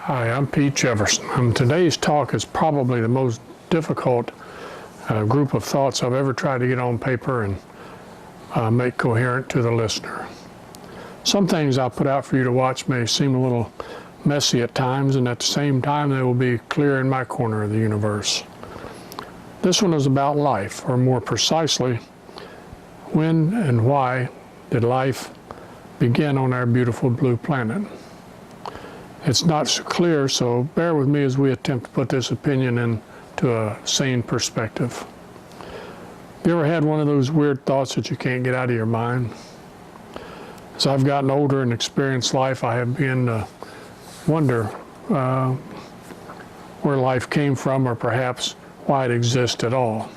Hi, I'm Pete Jefferson, and today's talk is probably the most difficult group of thoughts I've ever tried to get on paper and make coherent to the listener. Some things I put out for you to watch may seem a little messy at times, and at the same time they will be clear in my corner of the universe. This one is about life, or more precisely, when and why did life begin on our beautiful blue planet? It's not so clear, so bear with me as we attempt to put this opinion into a sane perspective. Have you ever had one of those weird thoughts that you can't get out of your mind? As I've gotten older and experienced life, I have begun to wonder where life came from, or perhaps why it exists at all.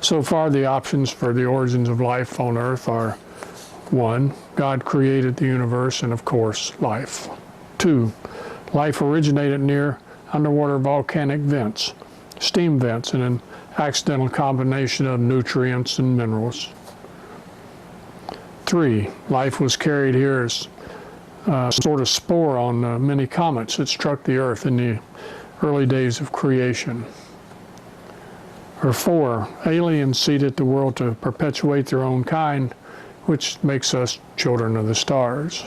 So far, the options for the origins of life on Earth are: 1, God created the universe and, of course, life. 2, life originated near underwater volcanic vents, steam vents, and an accidental combination of nutrients and minerals. 3, life was carried here as a sort of spore on many comets that struck the Earth in the early days of creation. Or 4, aliens seeded the world to perpetuate their own kind, which makes us children of the stars.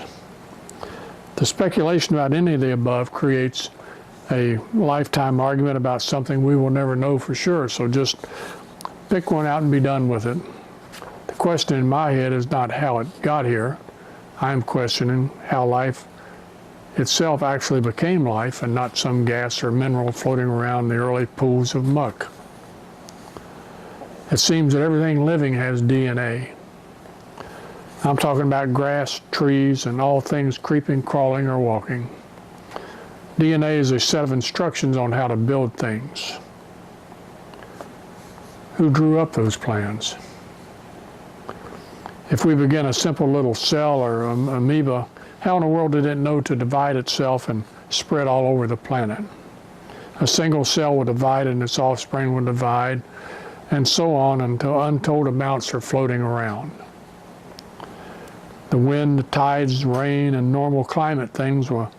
The speculation about any of the above creates a lifetime argument about something we will never know for sure, so just pick one out and be done with it. The question in my head is not how it got here. I'm questioning how life itself actually became life and not some gas or mineral floating around the early pools of muck. It seems that everything living has DNA. I'm talking about grass, trees, and all things creeping, crawling, or walking. DNA is a set of instructions on how to build things. Who drew up those plans? If we begin a simple little cell or amoeba, how in the world did it know to divide itself and spread all over the planet? A single cell will divide and its offspring will divide, and so on until untold amounts are floating around. The wind, the tides, rain, and normal climate things will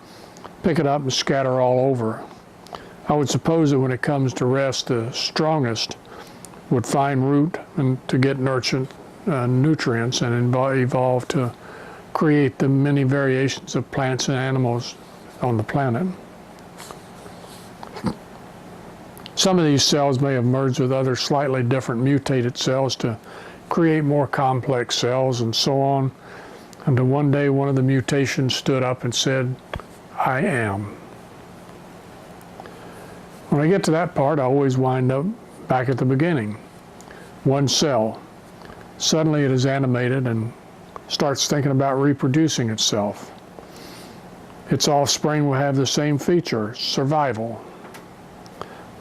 pick it up and scatter all over. I would suppose that when it comes to rest, the strongest would find root and to get nutrients and evolve to create the many variations of plants and animals on the planet. Some of these cells may have merged with other slightly different mutated cells to create more complex cells, and so on, until one day one of the mutations stood up and said, "I am." When I get to that part, I always wind up back at the beginning. One cell. Suddenly it is animated and starts thinking about reproducing itself. Its offspring will have the same feature: survival.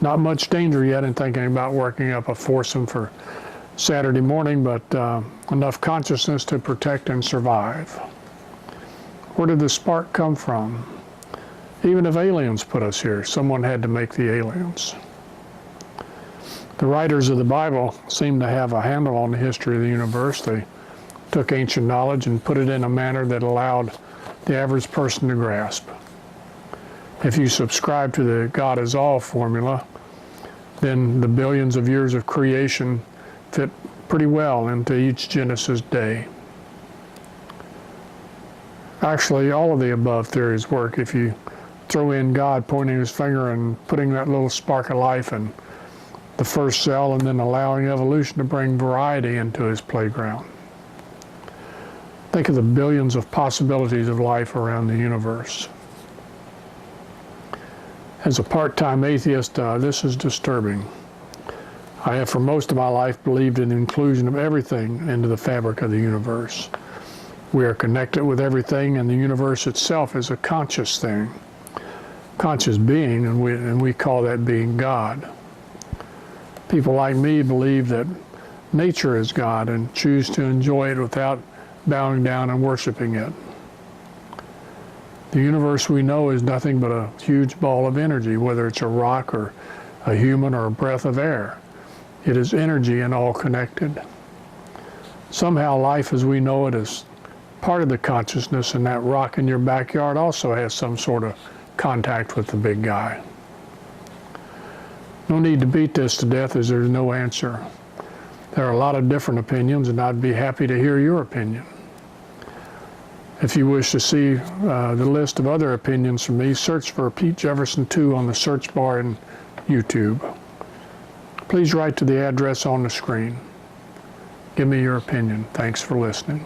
Not much danger yet in thinking about working up a foursome for Saturday morning, but enough consciousness to protect and survive. Where did the spark come from? Even if aliens put us here, someone had to make the aliens. The writers of the Bible seem to have a handle on the history of the universe. They took ancient knowledge and put it in a manner that allowed the average person to grasp. If you subscribe to the God is all formula, then the billions of years of creation fit pretty well into each Genesis day. Actually, all of the above theories work if you throw in God pointing his finger and putting that little spark of life in the first cell, and then allowing evolution to bring variety into his playground. Think of the billions of possibilities of life around the universe. As a part-time atheist, this is disturbing. I have for most of my life believed in the inclusion of everything into the fabric of the universe. We are connected with everything, and the universe itself is a conscious thing, conscious being, and we call that being God. People like me believe that nature is God and choose to enjoy it without bowing down and worshiping it. The universe we know is nothing but a huge ball of energy, whether it's a rock or a human or a breath of air. It is energy and all connected. Somehow life as we know it is part of the consciousness, and that rock in your backyard also has some sort of contact with the big guy. No need to beat this to death, as there's no answer. There are a lot of different opinions, and I'd be happy to hear your opinion. If you wish to see the list of other opinions from me, search for Pete Jefferson 2 on the search bar in YouTube. Please write to the address on the screen. Give me your opinion. Thanks for listening.